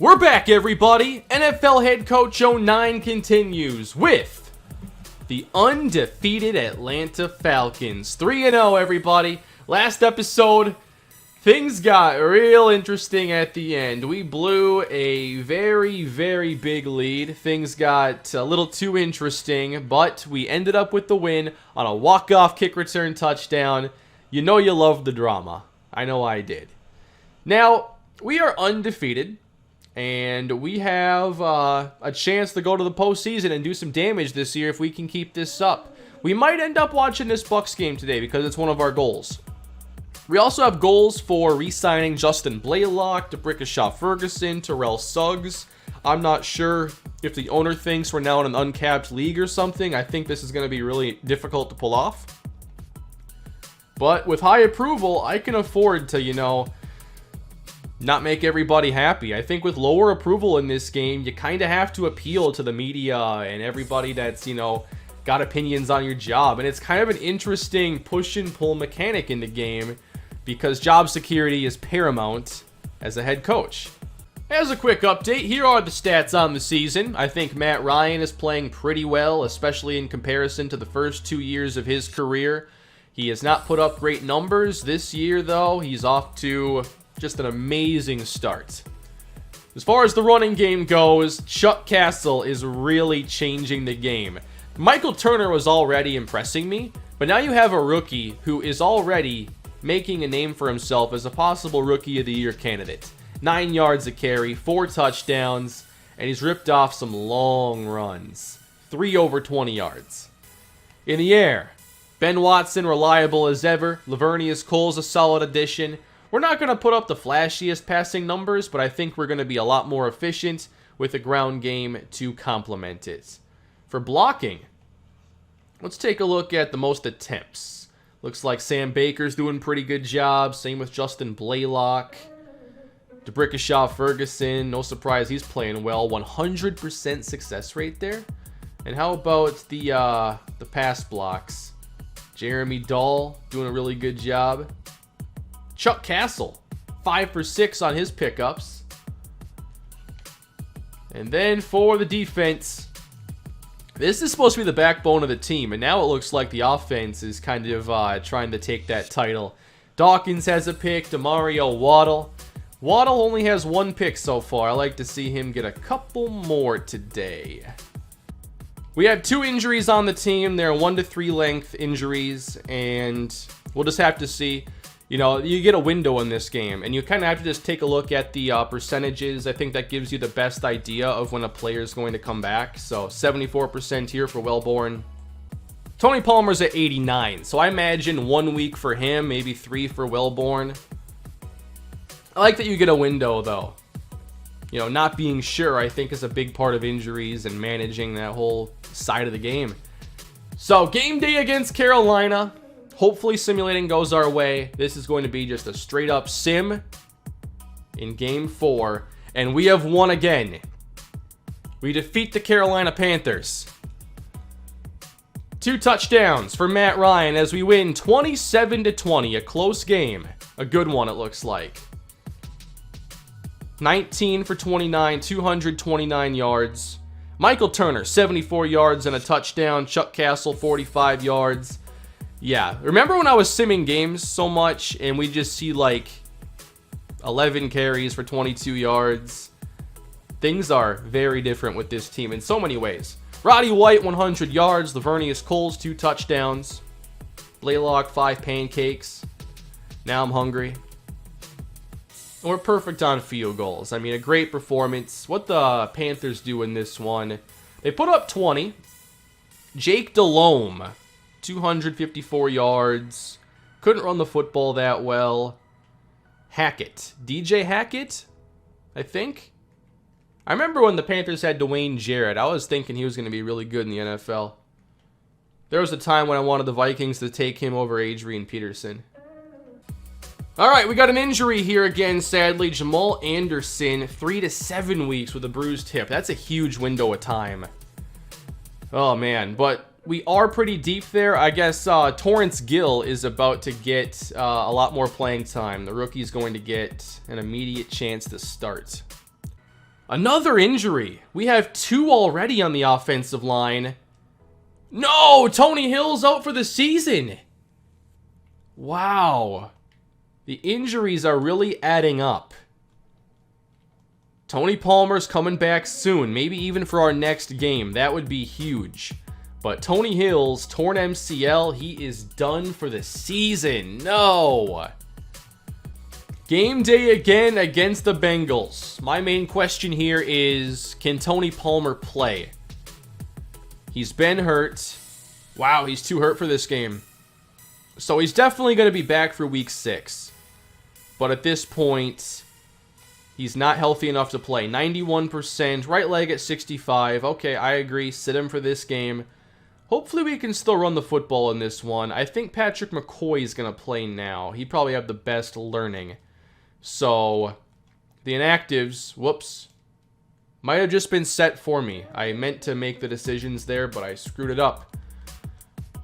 We're back, everybody. NFL head coach 09 continues with the undefeated Atlanta Falcons. 3-0, everybody. Last episode, things got real interesting at the end. We blew a very, very big lead. Things got a little too interesting, but we ended up with the win on a walk-off kick return touchdown. You know you love the drama. I know I did. Now, we are undefeated. And we have a chance to go to the postseason and do some damage this year if we can keep this up. We might end up watching this Bucs game today because it's one of our goals. We also have goals for re-signing Justin Blaylock, Debrickashaw Ferguson, Terrell Suggs. I'm not sure if the owner thinks we're now in an uncapped league or something. I think this is going to be really difficult to pull off. But with high approval, I can afford to, not make everybody happy. I think with lower approval in this game, you kind of have to appeal to the media and everybody that's, got opinions on your job. And it's kind of an interesting push and pull mechanic in the game because job security is paramount as a head coach. As a quick update, here are the stats on the season. I think Matt Ryan is playing pretty well, especially in comparison to the first 2 years of his career. He has not put up great numbers this year, though. He's off to just an amazing start. As far as the running game goes, Chuck Castle is really changing the game. Michael Turner was already impressing me, but now you have a rookie who is already making a name for himself as a possible Rookie of the Year candidate. 9 yards a carry, 4 touchdowns, and he's ripped off some long runs. 3 over 20 yards. In the air, Ben Watson reliable as ever. Lavernius Cole's a solid addition. We're not going to put up the flashiest passing numbers, but I think we're going to be a lot more efficient with a ground game to complement it. For blocking, let's take a look at the most attempts. Looks like Sam Baker's doing a pretty good job. Same with Justin Blaylock. Debrickashaw Ferguson, no surprise he's playing well. 100% success rate there. And how about the pass blocks? Jeremy Dahl doing a really good job. Chuck Castle, 5 for 6 on his pickups. And then for the defense, this is supposed to be the backbone of the team, and now it looks like the offense is kind of trying to take that title. Dawkins has a pick, Demario Waddle. Waddle only has 1 pick so far. I like to see him get a couple more today. We have 2 injuries on the team. They're 1 to 3 length injuries, and we'll just have to see. You get a window in this game, and you kind of have to just take a look at the percentages. I think that gives you the best idea of when a player is going to come back. So 74% here for Wellborn. Tony Palmer's at 89, so I imagine 1 week for him, maybe 3 for Wellborn. I like that you get a window, though. Not being sure, I think, is a big part of injuries and managing that whole side of the game. So game day against Carolina. Hopefully simulating goes our way. This is going to be just a straight up sim in game 4. And we have won again. We defeat the Carolina Panthers. 2 touchdowns for Matt Ryan as we win 27-20. A close game. A good one, it looks like. 19 for 29, 229 yards. Michael Turner, 74 yards and a touchdown. Chuck Castle, 45 yards. Yeah, remember when I was simming games so much and we just see like 11 carries for 22 yards? Things are very different with this team in so many ways. Roddy White, 100 yards. Lavernius Cole's 2 touchdowns. Blaylock, 5 pancakes. Now I'm hungry. And we're perfect on field goals. I mean, a great performance. What the Panthers do in this one? They put up 20. Jake Delhomme, 254 yards. Couldn't run the football that well. Hackett. DJ Hackett, I think. I remember when the Panthers had Dwayne Jarrett. I was thinking he was going to be really good in the NFL. There was a time when I wanted the Vikings to take him over Adrian Peterson. All right, we got an injury here again, sadly. Jamal Anderson, 3 to 7 weeks with a bruised hip. That's a huge window of time. Oh, man. But we are pretty deep there. I guess Torrance Gill is about to get a lot more playing time. The rookie's going to get an immediate chance to start. Another injury. We have 2 already on the offensive line. No, Tony Hill's out for the season. Wow. The injuries are really adding up. Tony Palmer's coming back soon, maybe even for our next game. That would be huge. But Tony Hill's torn MCL, he is done for the season. No. Game day again against the Bengals. My main question here is, can Tony Palmer play? He's been hurt. Wow, he's too hurt for this game. So he's definitely going to be back for week 6. But at this point, he's not healthy enough to play. 91%, right leg at 65. Okay, I agree. Sit him for this game. Hopefully we can still run the football in this one. I think Patrick McCoy is going to play now. He'd probably have the best learning. So, the inactives, whoops, might have just been set for me. I meant to make the decisions there, but I screwed it up.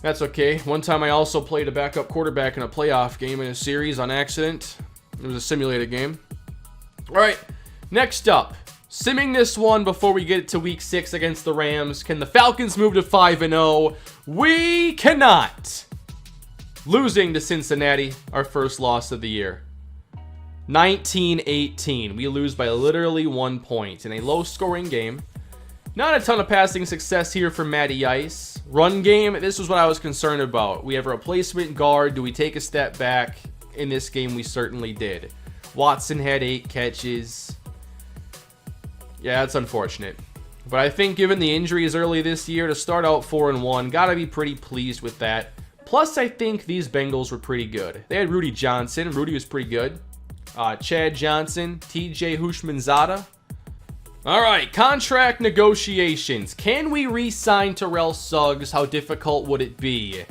That's okay. One time I also played a backup quarterback in a playoff game in a series on accident. It was a simulated game. All right, next up. Simming this one before we get to week 6 against the Rams. Can the Falcons move to 5-0? We cannot. Losing to Cincinnati, our first loss of the year. 19-18. We lose by literally 1 point in a low-scoring game. Not a ton of passing success here for Matty Ice. Run game, this was what I was concerned about. We have a replacement guard. Do we take a step back? In this game, we certainly did. Watson had 8 catches. Yeah, that's unfortunate. But I think given the injuries early this year, to start out 4-1, gotta be pretty pleased with that. Plus, I think these Bengals were pretty good. They had Rudy Johnson. Rudy was pretty good. Chad Johnson, TJ Hushmanzada. All right, contract negotiations. Can we re-sign Terrell Suggs? How difficult would it be?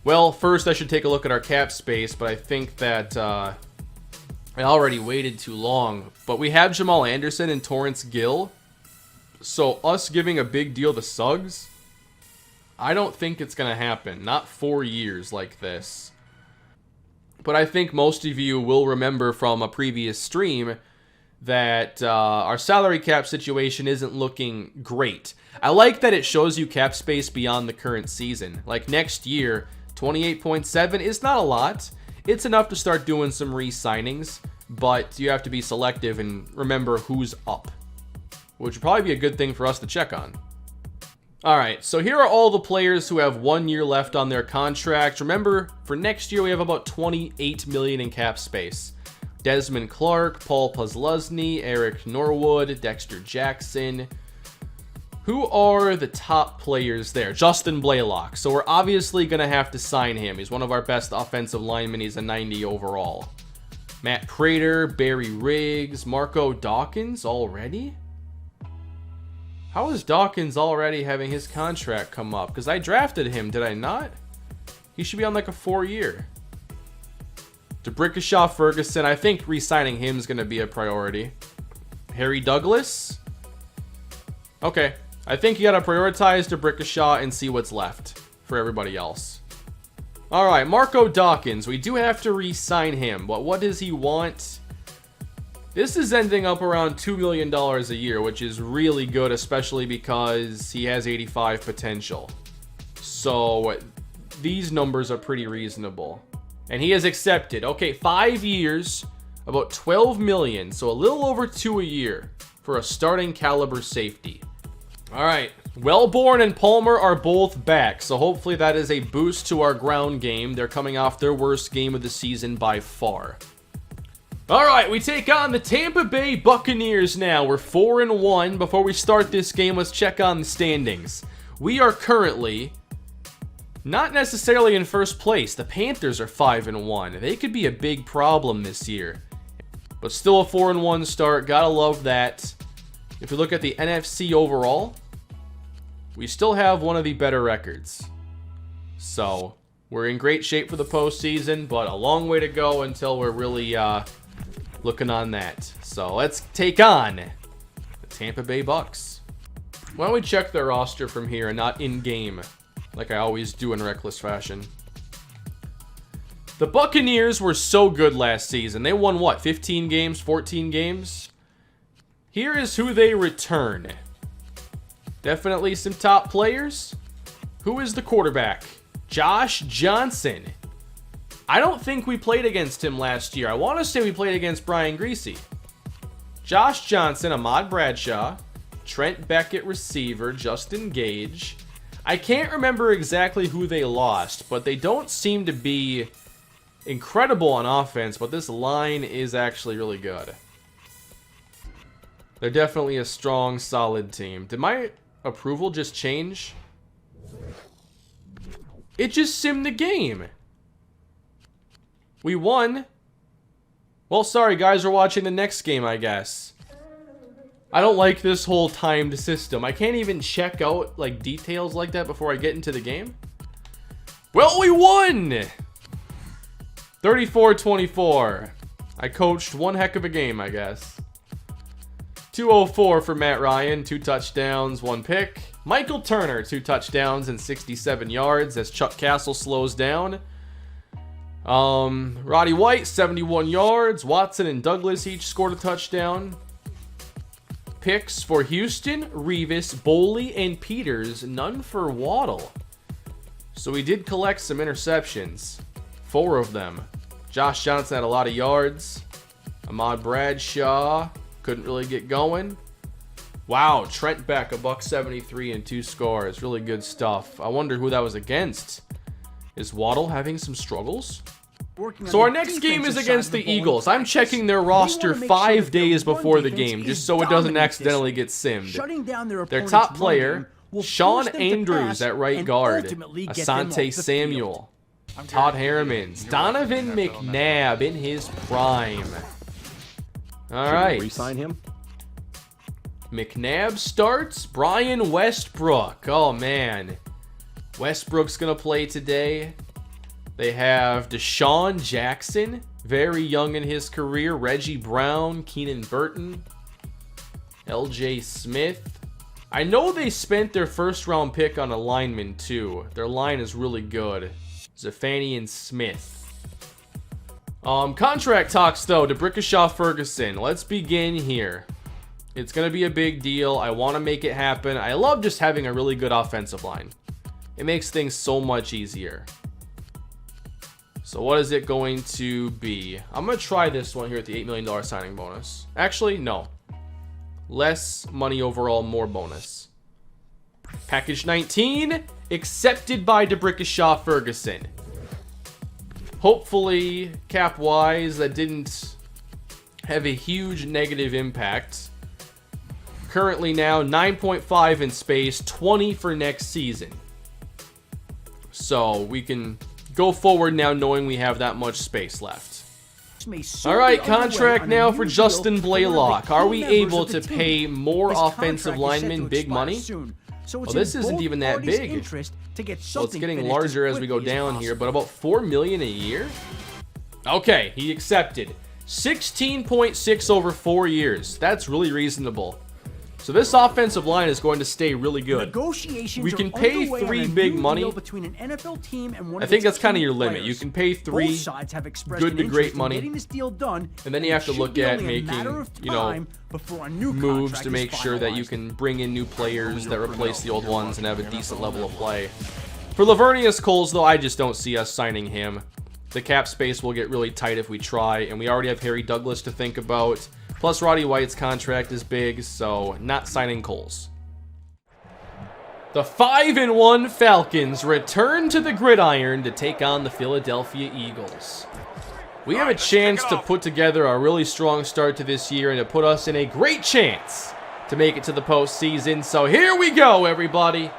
Well, first I should take a look at our cap space, but I think that I already waited too long. But we have Jamal Anderson and Torrance Gill. So us giving a big deal to Suggs, I don't think it's going to happen. Not 4 years like this. But I think most of you will remember from a previous stream that our salary cap situation isn't looking great. I like that it shows you cap space beyond the current season. Like next year, 28.7 is not a lot. It's enough to start doing some re-signings, but you have to be selective and remember who's up, which would probably be a good thing for us to check on. All right, so here are all the players who have 1 year left on their contract. Remember, for next year, we have about $28 million in cap space. Desmond Clark, Paul Posluszny, Eric Norwood, Dexter Jackson. Who are the top players there? Justin Blaylock. So we're obviously going to have to sign him. He's one of our best offensive linemen. He's a 90 overall. Matt Prater, Barry Riggs, Marco Dawkins already? How is Dawkins already having his contract come up? Because I drafted him, did I not? He should be on like a 4-year. DeBrickashaw Ferguson, I think re-signing him is going to be a priority. Harry Douglas? Okay, I think you got to prioritize DeBrickashaw and see what's left for everybody else. All right, Marco Dawkins, we do have to re-sign him, but what does he want? This is ending up around $2 million a year, which is really good, especially because he has 85 potential. So these numbers are pretty reasonable. And he has accepted. Okay, 5 years, about $12 million, so a little over 2 a year for a starting caliber safety. All right, Wellborn and Palmer are both back, so hopefully that is a boost to our ground game. They're coming off their worst game of the season by far. All right, we take on the Tampa Bay Buccaneers now. We're 4-1. Before we start this game, let's check on the standings. We are currently not necessarily in first place. The Panthers are 5-1. They could be a big problem this year. But still a 4-1 start. Gotta love that. If we look at the NFC overall, we still have one of the better records. So we're in great shape for the postseason, but a long way to go until we're really looking on that. So let's take on the Tampa Bay Bucks. Why don't we check their roster from here and not in-game, like I always do in reckless fashion. The Buccaneers were so good last season. They won, what, 15 games, 14 games? here is who they return. Definitely some top players. Who is the quarterback? Josh Johnson. I don't think we played against him last year. I want to say we played against Brian Greasy. Josh Johnson, Ahmad Bradshaw, Trent Beckett receiver, Justin Gage. I can't remember exactly who they lost, but they don't seem to be incredible on offense, but this line is actually really good. They're definitely a strong, solid team. Did my approval just change? It just simmed the game. We won. Well, sorry guys, we're watching the next game, I guess. I don't like this whole timed system. I can't even check out like details like that before I get into the game. Well, we won! 34-24. I coached one heck of a game, I guess. 204 for Matt Ryan, 2 touchdowns, 1 pick. Michael Turner, 2 touchdowns and 67 yards as Chuck Castle slows down. Roddy White, 71 yards. Watson and Douglas each scored a touchdown. Picks for Houston, Revis, Boley, and Peters. None for Waddle. So we did collect some interceptions. 4 of them. Josh Johnson had a lot of yards. Ahmad Bradshaw couldn't really get going. Wow, Trent Beck, $173 and 2 scores. Really good stuff. I wonder who that was against. Is Waddle having some struggles? So our next game is against the Eagles. I'm checking their roster 5 days before the game, just so it doesn't accidentally get simmed. Their top player, Sean Andrews at right guard. Asante Samuel. Todd Harrimans. Donovan McNabb in his prime. All right. Re-sign him. McNabb starts. Brian Westbrook. Oh, man. Westbrook's going to play today. They have Deshaun Jackson, very young in his career. Reggie Brown, Keenan Burton, LJ Smith. I know they spent their first-round pick on a lineman, too. Their line is really good. Zafanian Smith. Contract talks, though. DeBrickashaw Ferguson. Let's begin here. It's going to be a big deal. I want to make it happen. I love just having a really good offensive line. It makes things so much easier. So what is it going to be? I'm going to try this one here at the $8 million signing bonus. Actually, no. Less money overall, more bonus. Package 19, accepted by DeBrickashaw Ferguson. Hopefully, cap-wise, that didn't have a huge negative impact. Currently now, 9.5 in space, 20 for next season. So we can go forward now knowing we have that much space left. All right, contract now for Justin Blaylock. Are we able to pay more offensive linemen big money? Well, this isn't even that big. Well, it's getting larger as we go down here, but about $4 million a year? Okay, he accepted. 16.6 over 4 years. That's really reasonable. So this offensive line is going to stay really good. We can pay 3 big money. I think that's kind of your limit. You can pay 3 good to great money, and then you have to look at making, you know, moves to make sure that you can bring in new players that replace the old ones and have a decent level of play. For Lavernius Coles, though, I just don't see us signing him. The cap space will get really tight if we try, and we already have Harry Douglas to think about. Plus, Roddy White's contract is big, so not signing Coles. The 5-1 Falcons return to the gridiron to take on the Philadelphia Eagles. We have a chance to put together a really strong start to this year and to put us in a great chance to make it to the postseason. So here we go, everybody.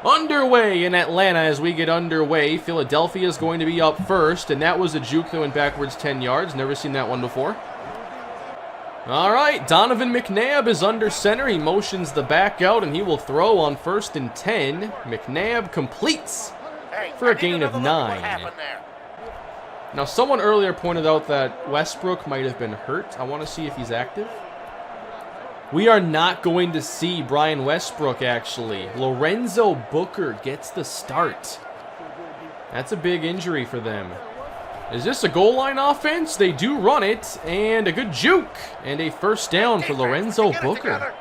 Underway in Atlanta as we get underway. Philadelphia is going to be up first, and that was a juke that went backwards 10 yards. Never seen that one before. All right, Donovan McNabb is under center. He motions the back out, and he will throw on 1st and 10. McNabb completes for a gain of 9. Now, someone earlier pointed out that Westbrook might have been hurt. I want to see if he's active. We are not going to see Brian Westbrook, actually. Lorenzo Booker gets the start. That's a big injury for them. Is this a goal line offense? They do run it, and a good juke, and a first down for Lorenzo Booker.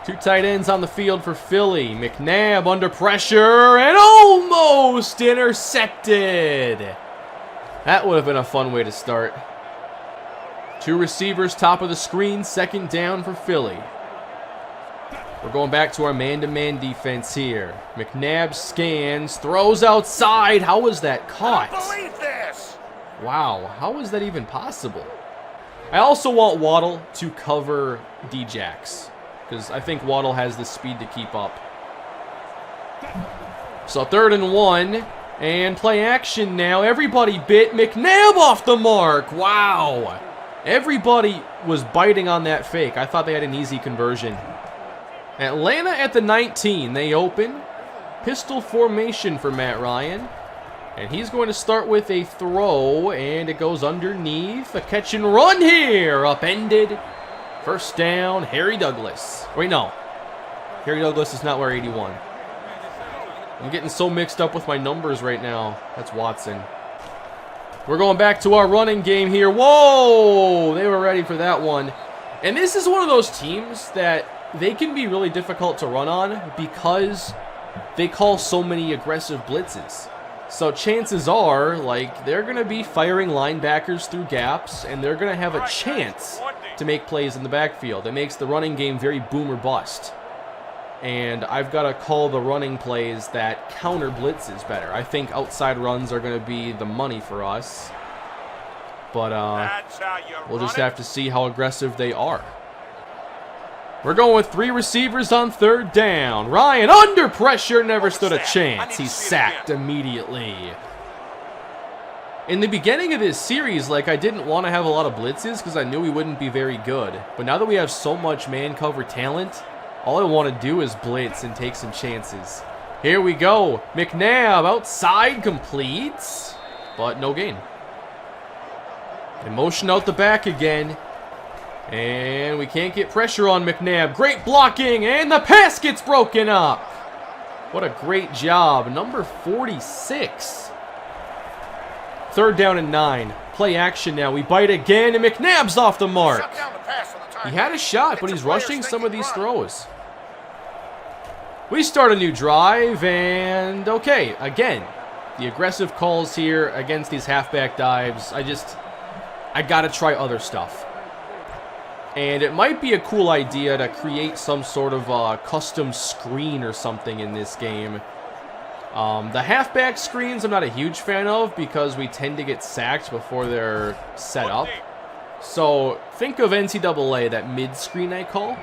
2 tight ends on the field for Philly. McNabb under pressure, and almost intercepted. That would have been a fun way to start. 2 receivers, top of the screen, second down for Philly. We're going back to our man-to-man defense here. McNabb scans, throws outside. How was that caught? I don't believe this. Wow, how is that even possible? I also want Waddle to cover D-Jax, because I think Waddle has the speed to keep up. So 3rd and 1, and play action now. Everybody bit McNabb off the mark. Wow. Everybody was biting on that fake. I thought they had an easy conversion. Atlanta at the 19. They open. Pistol formation for Matt Ryan. And he's going to start with a throw, and it goes underneath. A catch and run here. Upended. First down, Harry Douglas. Wait, no. Harry Douglas is not wear 81. I'm getting so mixed up with my numbers right now. That's Watson. We're going back to our running game here. Whoa! They were ready for that one. And this is one of those teams that they can be really difficult to run on because they call so many aggressive blitzes. So chances are, like, they're going to be firing linebackers through gaps, and they're going to have a chance to make plays in the backfield. It makes the running game very boom or bust. And I've got to call the running plays that counter blitzes better. I think outside runs are going to be the money for us. But we'll just have to see how aggressive they are. We're going with 3 receivers on 3rd down. Ryan under pressure, never stood a chance. He's sacked immediately. In the beginning of this series, like, I didn't want to have a lot of blitzes because I knew we wouldn't be very good. But now that we have so much man cover talent, all I want to do is blitz and take some chances. Here we go. McNabb outside completes, but no gain. And motion out the back again. And we can't get pressure on McNabb. Great blocking, and the pass gets broken up. What a great job. Number 46. 3rd down and 9. Play action now. We bite again, and McNabb's off the mark. He had a shot, but he's rushing some of these throws. We start a new drive, and okay, again, the aggressive calls here against these halfback dives. I gotta try other stuff. And it might be a cool idea to create some sort of custom screen or something in this game. The halfback screens I'm not a huge fan of because we tend to get sacked before they're set up. So think of NCAA, that mid-screen I call.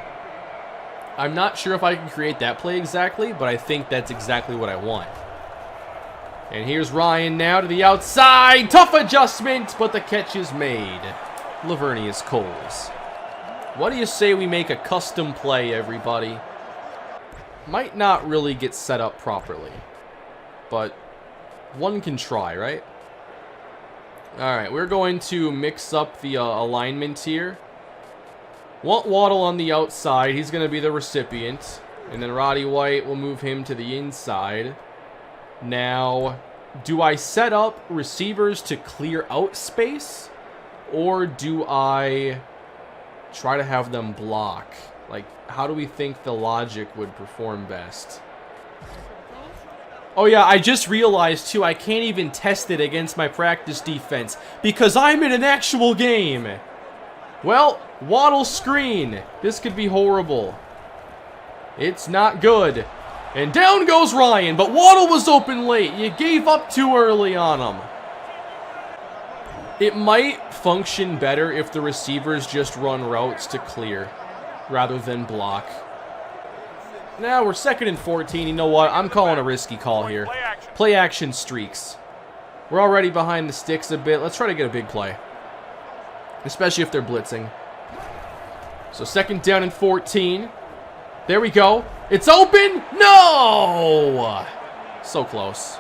I'm not sure if I can create that play exactly, but I think that's exactly what I want. And here's Ryan now to the outside. Tough adjustment, but the catch is made. Lavernius Coles. What do you say we make a custom play, everybody? Might not really get set up properly, but one can try, right? Alright, we're going to mix up the alignment here. Want Waddle on the outside. He's going to be the recipient. And then Roddy White will move him to the inside. Now, do I set up receivers to clear out space? Or do I try to have them block? Like, how do we think the logic would perform best? Oh yeah, I just realized too, I can't even test it against my practice defense because I'm in an actual game. Well, Waddle screen. This could be horrible. It's not good. And down goes Ryan, but Waddle was open late. You gave up too early on him. It might function better if the receivers just run routes to clear rather than block. Now we're 2nd and 14. You know what? I'm calling a risky call here. Play action streaks. We're already behind the sticks a bit. Let's try to get a big play, especially if they're blitzing. So 2nd down and 14. There we go. It's open. No! So close.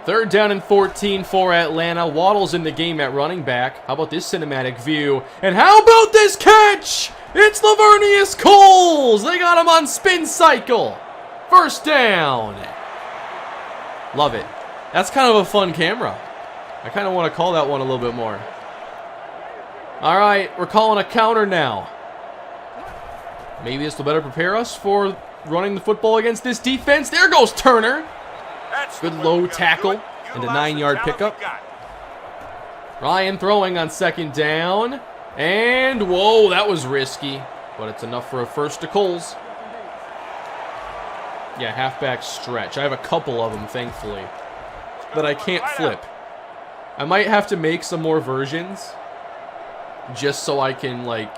3rd down and 14 for Atlanta. Waddle's in the game at running back. How about this cinematic view? And how about this catch? It's Lavernius Coles. They got him on spin cycle. 1st down. Love it. That's kind of a fun camera. I kind of want to call that one a little bit more. All right, we're calling a counter now. Maybe this will better prepare us for running the football against this defense. There goes Turner. Good low tackle and a 9-yard pickup. Ryan throwing on 2nd down. And, whoa, that was risky. But it's enough for a first to Coles. Yeah, halfback stretch. I have a couple of them, thankfully, that I can't flip. I might have to make some more versions just so I can, like,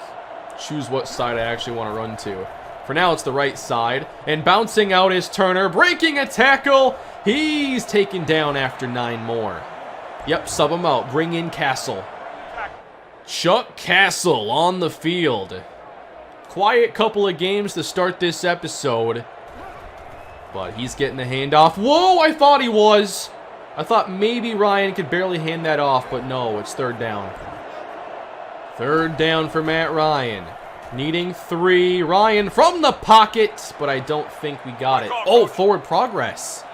choose what side I actually want to run to. For now, it's the right side. And bouncing out is Turner, breaking a tackle. He's taken down after 9 more. Yep, sub him out. Bring in Castle. Chuck Castle on the field. Quiet couple of games to start this episode. But he's getting the handoff. Whoa, I thought he was. I thought maybe Ryan could barely hand that off, but no, it's 3rd down. 3rd down for Matt Ryan. Needing 3. Ryan from the pocket, but I don't think we got it. Oh, forward progress.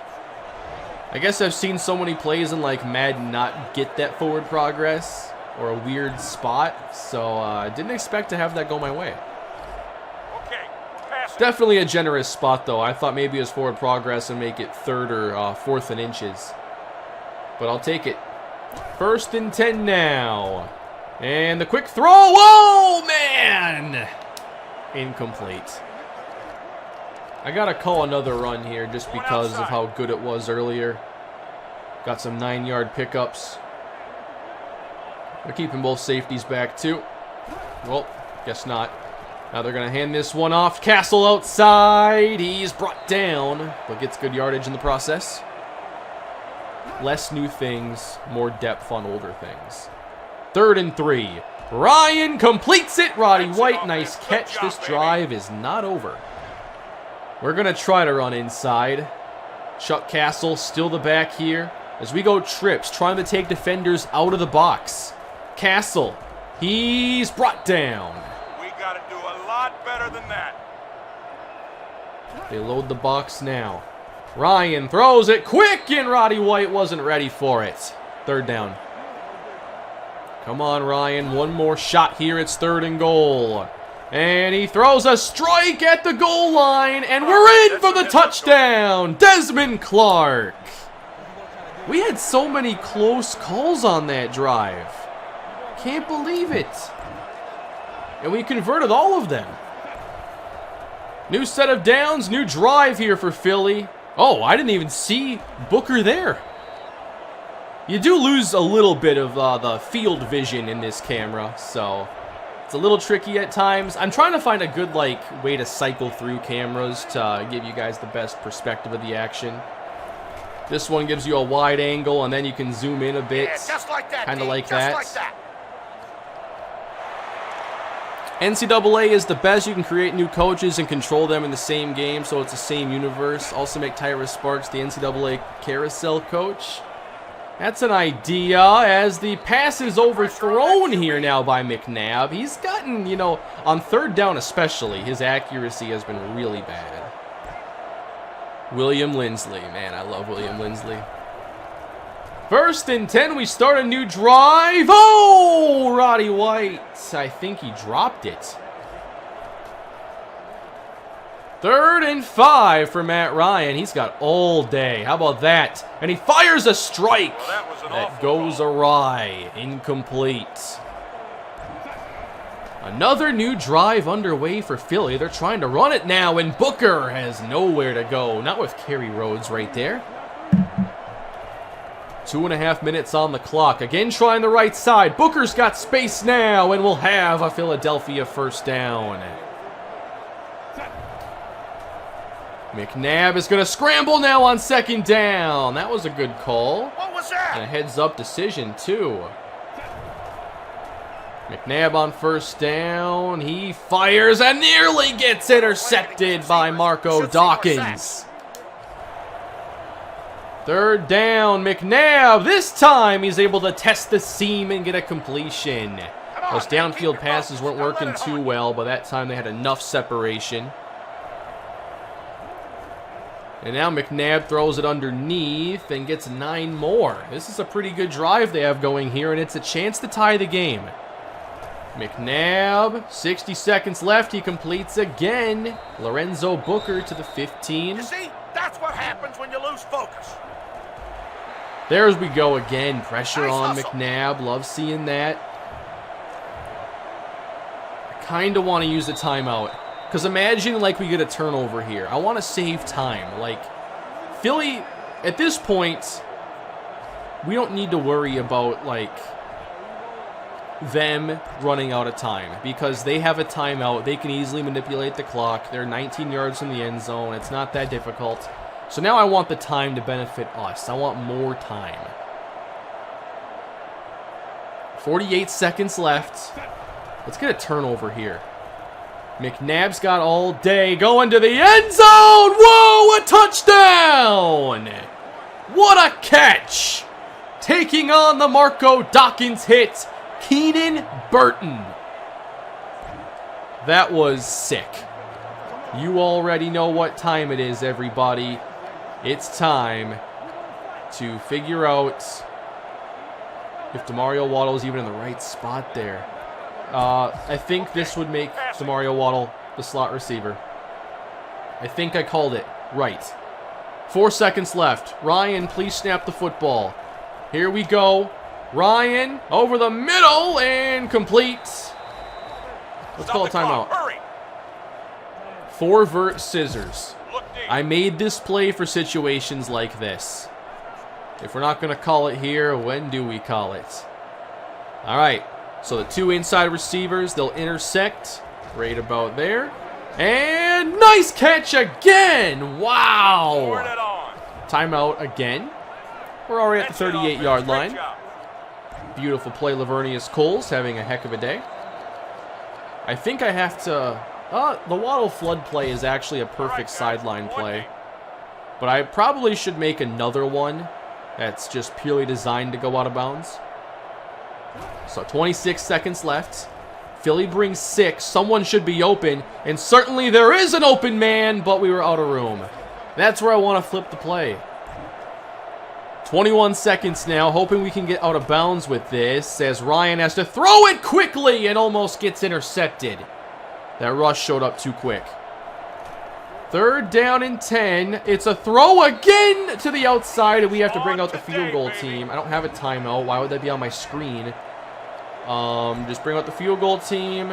I guess I've seen so many plays in like Madden not get that forward progress or a weird spot, so I didn't expect to have that go my way. Definitely a generous spot, though. I thought maybe it was forward progress and make it 3rd or 4th and inches. But I'll take it. 1st and 10 now. And the quick throw. Whoa, man! Incomplete. I got to call another run here just because of how good it was earlier. Got some 9-yard pickups. They're keeping both safeties back, too. Well, guess not. Now they're going to hand this one off. Castle outside. He's brought down, but gets good yardage in the process. Less new things, more depth on older things. 3rd and 3. Ryan completes it. Roddy White, nice catch. This drive is not over. We're going to try to run inside. Chuck Castle still the back here. As we go trips, trying to take defenders out of the box. Castle, he's brought down. We got to do a lot better than that. They load the box now. Ryan throws it quick, and Roddy White wasn't ready for it. 3rd down. Come on, Ryan. One more shot here. It's 3rd and goal. And he throws a strike at the goal line, and we're in for the touchdown. Desmond Clark. We had so many close calls on that drive. Can't believe it. And we converted all of them. New set of downs, new drive here for Philly. Oh, I didn't even see Booker there. You do lose a little bit of the field vision in this camera, so it's a little tricky at times. I'm trying to find a good way to cycle through cameras to give you guys the best perspective of the action. This one gives you a wide angle, and then you can zoom in a bit, kind of like that. NCAA is the best. You can create new coaches and control them in the same game, so it's the same universe. Also make Tyrus Sparks the NCAA carousel coach. That's an idea, as the pass is overthrown here now by McNabb. He's gotten, on 3rd down especially, his accuracy has been really bad. William Lindsley. Man, I love William Lindsley. 1st and 10, we start a new drive. Oh, Roddy White. I think he dropped it. 3rd and 5 for Matt Ryan. He's got all day. How about that? And he fires a strike. Well, that goes awry. Incomplete. Another new drive underway for Philly. They're trying to run it now, and Booker has nowhere to go. Not with Kerry Rhodes right there. 2.5 minutes on the clock. Again, trying the right side. Booker's got space now, and we'll have a Philadelphia 1st down. McNabb is going to scramble now on 2nd down. That was a good call. What was that? And a heads-up decision, too. McNabb on 1st down. He fires and nearly gets intercepted by Marco Dawkins. 3rd down, McNabb. This time he's able to test the seam and get a completion. Those downfield passes weren't working too well, but that time they had enough separation. And now McNabb throws it underneath and gets 9 more. This is a pretty good drive they have going here, and it's a chance to tie the game. McNabb, 60 seconds left. He completes again. Lorenzo Booker to the 15. You see, that's what happens when you lose focus. There we go again. Pressure Nice on hustle. McNabb. Love seeing that. I kind of want to use a timeout. Because imagine, like, we get a turnover here. I want to save time. Like, Philly, at this point, we don't need to worry about, like, them running out of time. Because they have a timeout. They can easily manipulate the clock. They're 19 yards from the end zone. It's not that difficult. So now I want the time to benefit us. I want more time. 48 seconds left. Let's get a turnover here. McNabb's got all day going to the end zone. Whoa, a touchdown. What a catch. Taking on the Marco Dawkins hit, Keenan Burton. That was sick. You already know what time it is, everybody. It's time to figure out if DeMario Waddle's even in the right spot there. I think this would make DeMario Waddle the slot receiver. I think I called it right. 4 seconds left. Ryan, please snap the football. Here we go. Ryan over the middle and complete. Let's call a timeout. Hurry. 4 vert scissors. Look deep. I made this play for situations like this. If we're not going to call it here, when do we call it? All right. So the 2 inside receivers, they'll intersect right about there. And nice catch again. Wow. Forward it on. Timeout again. We're already at the 38-yard line. Great job. Beautiful play, Lavernius Coles having a heck of a day. I think I have to... the Waddle flood play is actually a perfect sideline play. But I probably should make another one that's just purely designed to go out of bounds. So 26 seconds left. Philly brings 6. Someone should be open. And certainly there is an open man, but we were out of room. That's where I want to flip the play. 21 seconds now, hoping we can get out of bounds with this, as Ryan has to throw it quickly and almost gets intercepted. That rush showed up too quick. 3rd down and 10. It's a throw again to the outside, and we have to bring out the field goal team. I don't have a timeout. Why would that be on my screen? Just bring out the field goal team.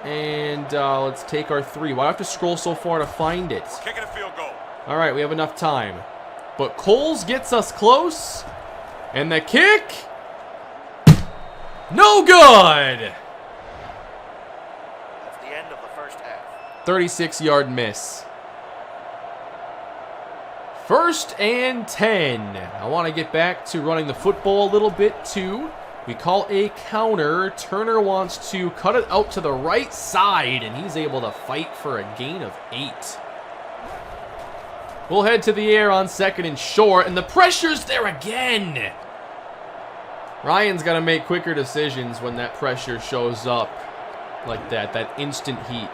And let's take our 3. Why do I have to scroll so far to find it? Kicking a field goal. All right, we have enough time. But Coles gets us close. And the kick. No good. That's the end of the first half. 36-yard miss. 1st and 10. I want to get back to running the football a little bit too. We call a counter. Turner wants to cut it out to the right side, and he's able to fight for a gain of 8. We'll head to the air on 2nd and short, and the pressure's there again. Ryan's got to make quicker decisions when that pressure shows up like that instant heat.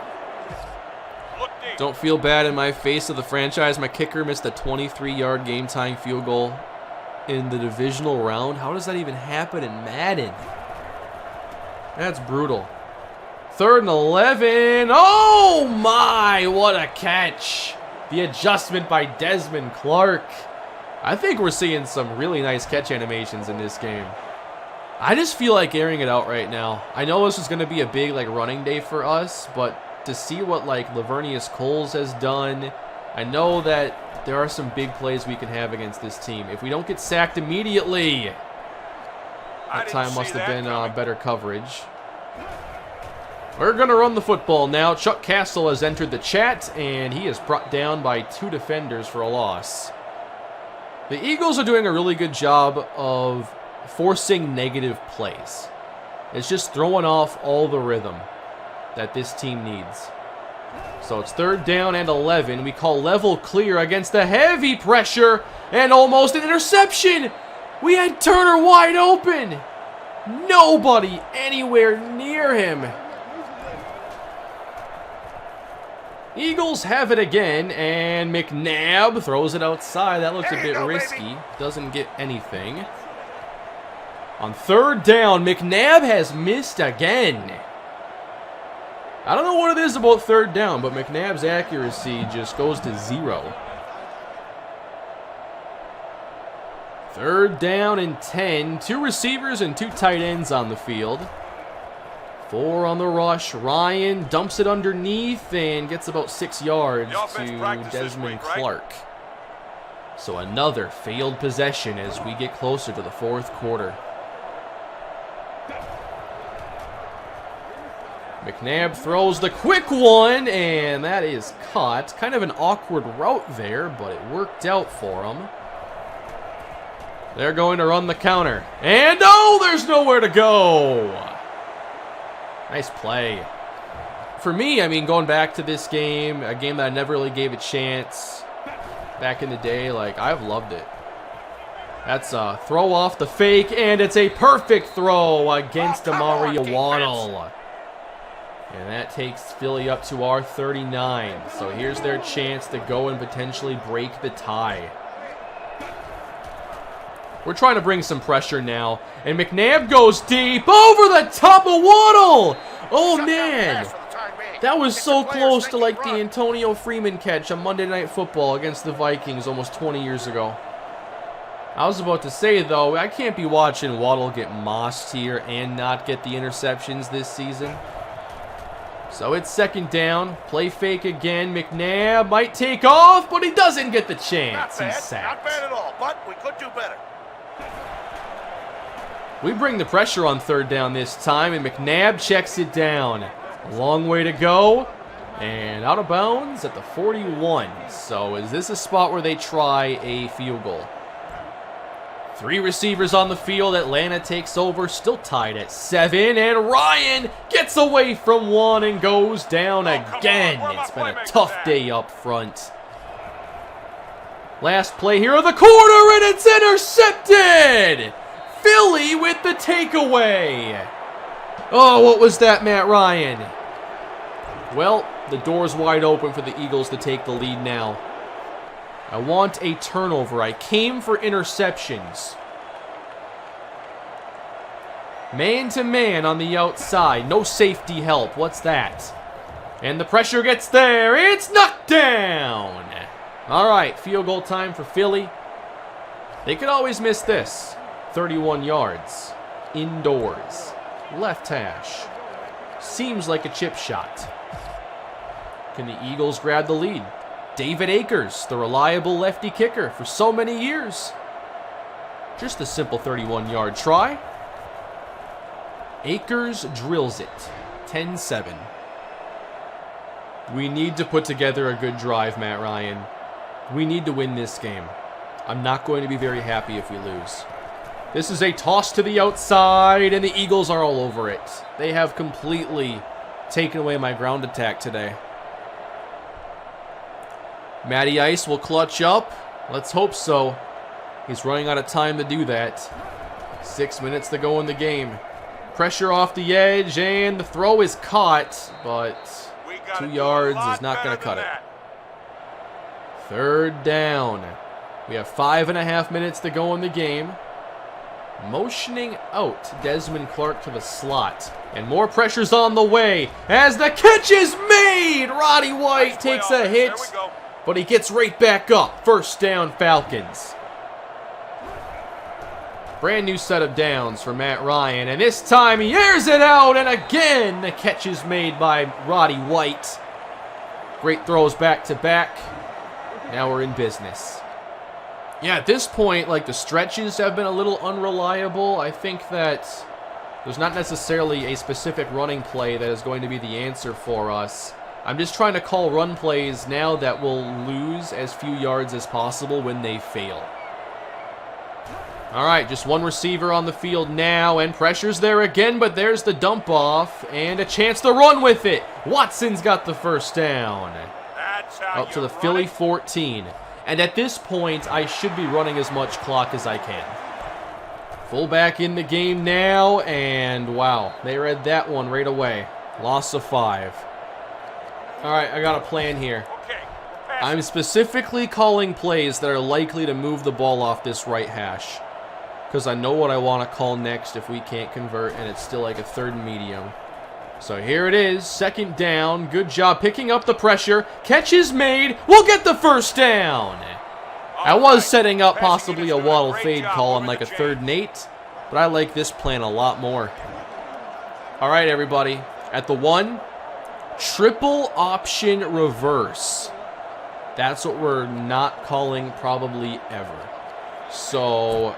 Look deep. Don't feel bad in my face of the franchise. My kicker missed a 23-yard game-tying field goal in the divisional round. How does that even happen in Madden? That's brutal. 3rd and 11. Oh my, what a catch. The adjustment by Desmond Clark. I think we're seeing some really nice catch animations in this game. I just feel like airing it out right now. I know this is going to be a big running day for us, but to see what Lavernius Coles has done, I know that there are some big plays we can have against this team. If we don't get sacked immediately, that time must have been better coverage. We're going to run the football now. Chuck Castle has entered the chat, and he is brought down by 2 defenders for a loss. The Eagles are doing a really good job of forcing negative plays. It's just throwing off all the rhythm that this team needs. So it's 3rd down and 11. We call level clear against the heavy pressure and almost an interception. We had Turner wide open. Nobody anywhere near him. Eagles have it again, and McNabb throws it outside. That looks a bit risky. Doesn't get anything. On third down, McNabb has missed again. I don't know what it is about third down, but McNabb's accuracy just goes to 0. Third down and 10. 2 receivers and 2 tight ends on the field. 4 on the rush. Ryan dumps it underneath and gets about 6 yards to Desmond Clark. So another failed possession as we get closer to the fourth quarter. McNabb throws the quick one, and that is caught. Kind of an awkward route there, but it worked out for him. They're going to run the counter. And oh, there's nowhere to go. Nice play. For me, I mean, going back to this game, a game that I never really gave a chance back in the day, like, I've loved it. That's a throw off the fake, and it's a perfect throw against Mario Waddle. And that takes Philly up to our 39. So here's their chance to go and potentially break the tie. We're trying to bring some pressure now. And McNabb goes deep over the top of Waddle. Oh, man. That was so close to like the Antonio Freeman catch on Monday Night Football against the Vikings almost 20 years ago. I was about to say, though, I can't be watching Waddle get mossed here and not get the interceptions this season. So it's second down. Play fake again. McNabb might take off, but he doesn't get the chance. He's sacked. Not bad at all, but we could do better. We bring the pressure on third down this time, and McNabb checks it down. A long way to go, and out of bounds at the 41. So is this a spot where they try a field goal? 3 receivers on the field. Atlanta takes over, still tied at 7, and Ryan gets away from 1 and goes down again. It's been a tough day up front. Last play here of the quarter, and it's intercepted! Philly with the takeaway. Oh, what was that, Matt Ryan? Well, the door's wide open for the Eagles to take the lead now. I want a turnover. I came for interceptions. Man to man on the outside. No safety help. What's that? And the pressure gets there. It's knocked down. All right, field goal time for Philly. They could always miss this. 31 yards. Indoors. Left hash. Seems like a chip shot. Can the Eagles grab the lead? David Akers, the reliable lefty kicker for so many years. Just a simple 31-yard try. Akers drills it. 10-7. We need to put together a good drive, Matt Ryan. We need to win this game. I'm not going to be very happy if we lose. This is a toss to the outside, and the Eagles are all over it. They have completely taken away my ground attack today. Matty Ice will clutch up. Let's hope so. He's running out of time to do that. 6 minutes to go in the game. Pressure off the edge, and the throw is caught, but 2 yards is not going to cut it. Third down. We have 5.5 minutes to go in the game. Motioning out Desmond Clark to the slot. And more pressure's on the way as the catch is made. Roddy White takes a hit, but he gets right back up. First down, Falcons. Brand new set of downs for Matt Ryan, and this time he airs it out, and again the catch is made by Roddy White. Great throws back to back. Now we're in business. Yeah, at this point, like, the stretches have been a little unreliable. I think that there's not necessarily a specific running play that is going to be the answer for us. I'm just trying to call run plays now that will lose as few yards as possible when they fail. All right, just one receiver on the field now, and pressure's there again, but there's the dump off, and a chance to run with it. Watson's got the first down. Up to the Philly 14. And at this point, I should be running as much clock as I can. Fullback in the game now, and wow, they read that one right away. Loss of 5. All right, I got a plan here. Okay. I'm specifically calling plays that are likely to move the ball off this right hash, because I know what I want to call next if we can't convert, and it's still like a 3rd and medium. So here it is, 2nd down. Good job picking up the pressure. Catch is made. We'll get the 1st down. I was setting up possibly a waddle fade call on like a 3rd and 8, but I like this plan a lot more. All right, everybody. At the 1, triple option reverse. That's what we're not calling probably ever. So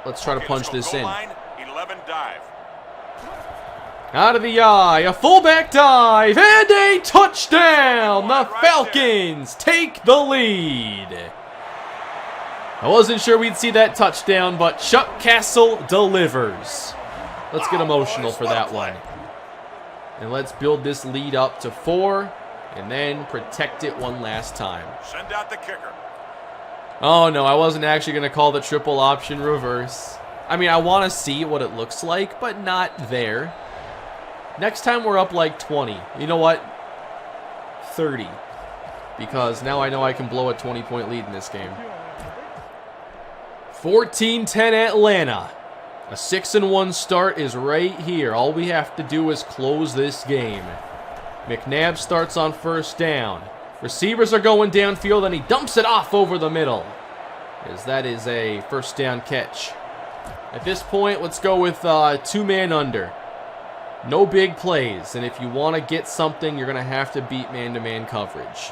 let's try to punch this in. 11 dive. Out of the eye, a fullback dive, and a touchdown! The Falcons take the lead. I wasn't sure we'd see that touchdown, but Chuck Castle delivers. Let's get emotional for that one. And let's build this lead up to 4, and then protect it one last time. Send out the kicker. Oh no, I wasn't actually going to call the triple option reverse. I mean, I want to see what it looks like, but not there. Next time we're up like 20. You know what? 30. Because now I know I can blow a 20-point lead in this game. 14-10 Atlanta. A 6-1 start is right here. All we have to do is close this game. McNabb starts on 1st down. Receivers are going downfield, and he dumps it off over the middle. As that is a 1st down catch. At this point, let's go with 2-man under. No big plays, and if you want to get something, you're going to have to beat man-to-man coverage.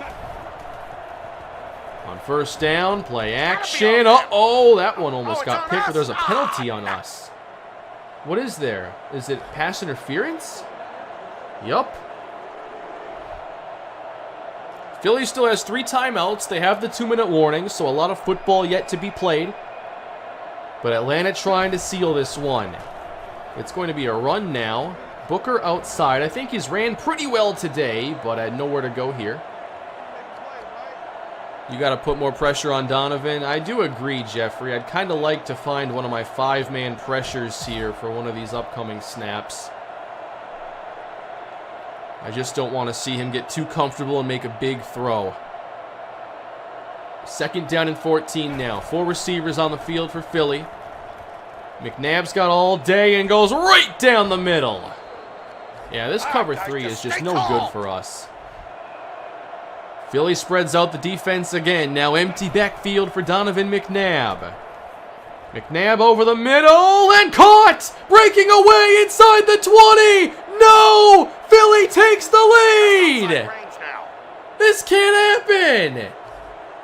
On 1st down, play action. Uh-oh, that one almost got picked, but there's a penalty on us. What is there? Is it pass interference? Yup. Philly still has 3 timeouts. They have the 2-minute warning, so a lot of football yet to be played. But Atlanta trying to seal this one. It's going to be a run now. Booker outside. I think he's ran pretty well today, but had nowhere to go here. You got to put more pressure on Donovan. I do agree, Jeffrey. I'd kind of like to find one of my 5-man pressures here for one of these upcoming snaps. I just don't want to see him get too comfortable and make a big throw. 2nd down and 14 now. 4 receivers on the field for Philly. McNabb's got all day and goes right down the middle. Yeah, this cover 3 is just no good for us. Philly spreads out the defense again. Now empty backfield for Donovan McNabb. McNabb over the middle and caught! Breaking away inside the 20! No! Philly takes the lead! This can't happen!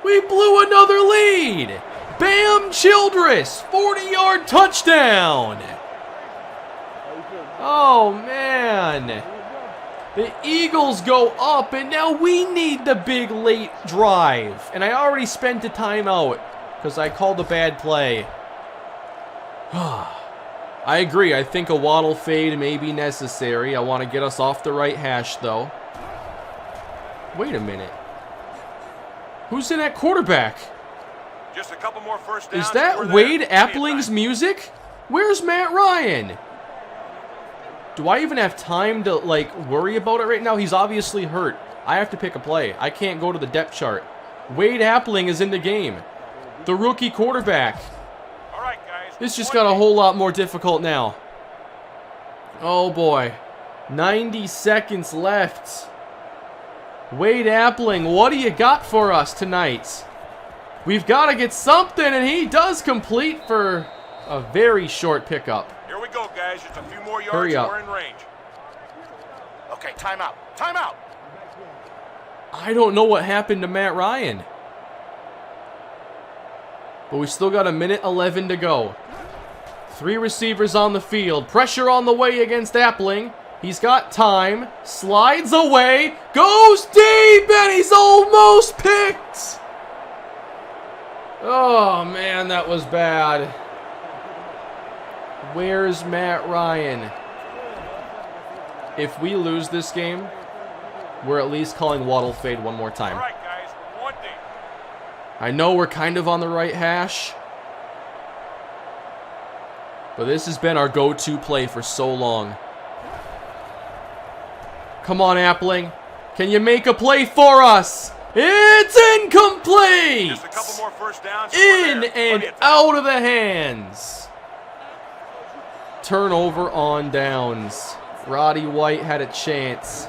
We blew another lead! Bam Childress, 40-yard touchdown! Oh, man. The Eagles go up, and now we need the big late drive. And I already spent a timeout because I called a bad play. I agree. I think a waddle fade may be necessary. I want to get us off the right hash, though. Wait a minute. Who's in at quarterback? Just a couple more 1st downs. Is that Wade Appling's music? Where's Matt Ryan? Do I even have time to, like, worry about it right now? He's obviously hurt. I have to pick a play. I can't go to the depth chart. Wade Appling is in the game. The rookie quarterback. All right, guys. This just got a whole lot more difficult now. Oh, boy. 90 seconds left. Wade Appling, what do you got for us tonight? We've got to get something, and he does complete for a very short pickup. Here we go, guys. Just a few more yards. Hurry up. We're in range. Okay, timeout. Timeout. I don't know what happened to Matt Ryan. But we still got 1:11 to go. 3 receivers on the field. Pressure on the way against Appling. He's got time. Slides away. Goes deep, and he's almost picked. Oh, man, that was bad. Where's Matt Ryan? If we lose this game, we're at least calling waddle fade one more time. All right, guys. 1 deep. I know we're kind of on the right hash, but this has been our go-to play for so long. Come on, Appling. Can you make a play for us? It's incomplete! Just a couple more first downs. In and out of the hands. Turnover on downs. Roddy White had a chance.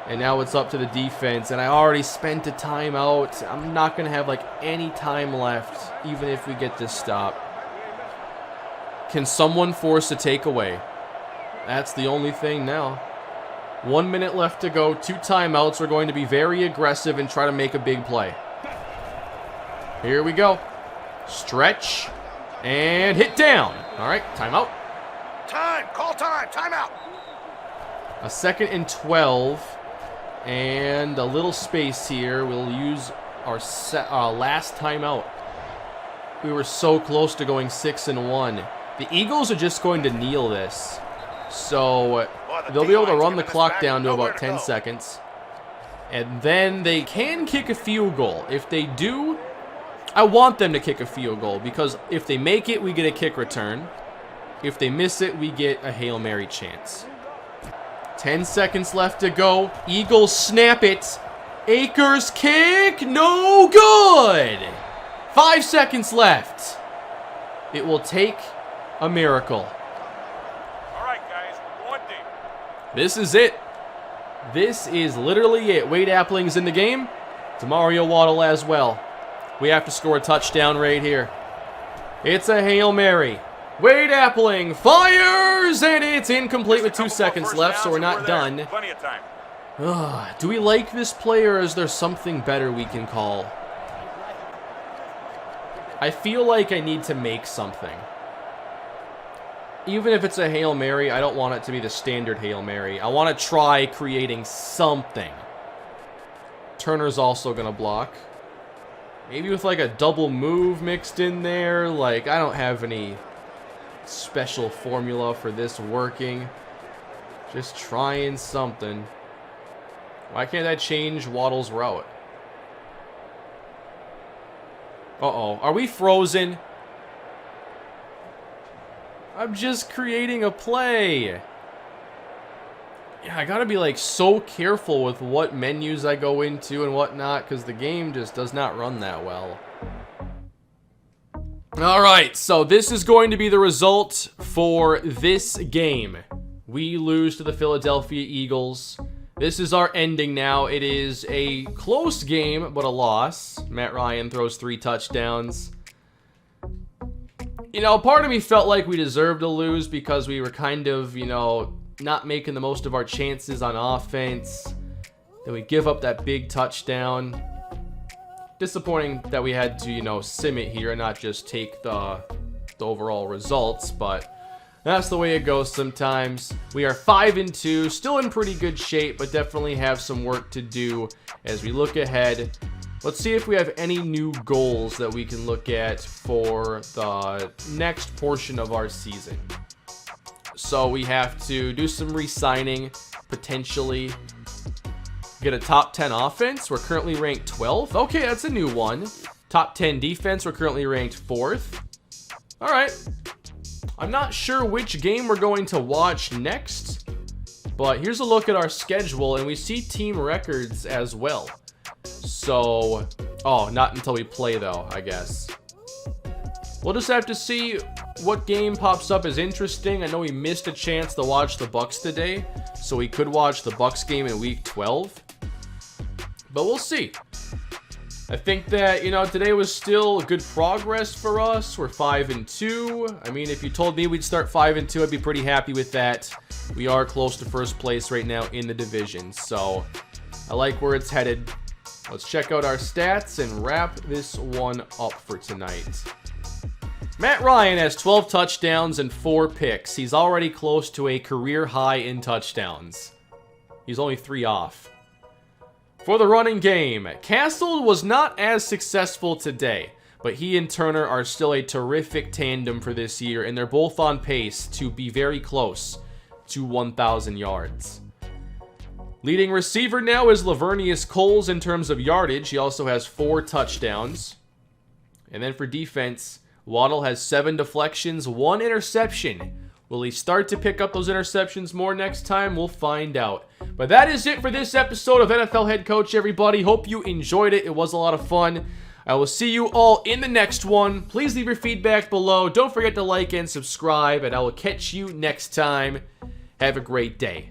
And now it's up to the defense. And I already spent a timeout. I'm not going to have like any time left, even if we get this stop. Can someone force a takeaway? That's the only thing now. 1 minute left to go. 2 timeouts. We're going to be very aggressive and try to make a big play. Here we go. Stretch. And hit down. All right, timeout. Time. Call time. Timeout. A 2nd and 12. And a little space here. We'll use our last timeout. We were so close to going 6-1. The Eagles are just going to kneel this. So they'll be able to run the clock down to about 10 seconds. And then they can kick a field goal. If they do, I want them to kick a field goal. Because if they make it, we get a kick return. If they miss it, we get a Hail Mary chance. 10 seconds left to go. Eagles snap it. Akers kick. No good. 5 seconds left. It will take a miracle. This is it. This is literally it. Wade Appling's in the game. Demario Waddle as well. We have to score a touchdown right here. It's a Hail Mary. Wade Appling fires, and it's incomplete with 2 seconds left, so we're not done. Plenty of time. Do we like this play, or is there something better we can call? I feel like I need to make something. Even if it's a Hail Mary, I don't want it to be the standard Hail Mary. I want to try creating something. Turner's also going to block. Maybe with like a double move mixed in there. Like, I don't have any special formula for this working. Just trying something. Why can't I change Waddle's route? Uh-oh. Are we frozen? I'm just creating a play. Yeah, I gotta be like so careful with what menus I go into and whatnot, because the game just does not run that well. Alright, so this is going to be the result for this game. We lose to the Philadelphia Eagles. This is our ending now. It is a close game, but a loss. Matt Ryan throws 3 touchdowns. You know, part of me felt like we deserved to lose because we were kind of, you know, not making the most of our chances on offense. Then we give up that big touchdown. Disappointing that we had to, you know, sim it here and not just take the overall results, but that's the way it goes sometimes. We are 5-2, still in pretty good shape, but definitely have some work to do as we look ahead. Let's see if we have any new goals that we can look at for the next portion of our season. So we have to do some re-signing, potentially. Get a top 10 offense. We're currently ranked 12th. Okay, that's a new one. Top 10 defense. We're currently ranked 4th. All right. I'm not sure which game we're going to watch next, but here's a look at our schedule, and we see team records as well. So, oh, not until we play though, I guess. We'll just have to see what game pops up as interesting. I know we missed a chance to watch the Bucs today, so we could watch the Bucs game in week 12. But we'll see. I think that, you know, today was still good progress for us. We're 5-2. I mean, if you told me we'd start 5-2, I'd be pretty happy with that. We are close to first place right now in the division, so I like where it's headed. Let's check out our stats and wrap this one up for tonight. Matt Ryan has 12 touchdowns and 4 picks. He's already close to a career high in touchdowns. He's only 3 off. For the running game, Castle was not as successful today, but he and Turner are still a terrific tandem for this year, and they're both on pace to be very close to 1,000 yards. Leading receiver now is Lavernius Coles in terms of yardage. He also has 4 touchdowns. And then for defense, Waddle has 7 deflections, 1 interception. Will he start to pick up those interceptions more next time? We'll find out. But that is it for this episode of NFL Head Coach, everybody. Hope you enjoyed it. It was a lot of fun. I will see you all in the next one. Please leave your feedback below. Don't forget to like and subscribe, and I will catch you next time. Have a great day.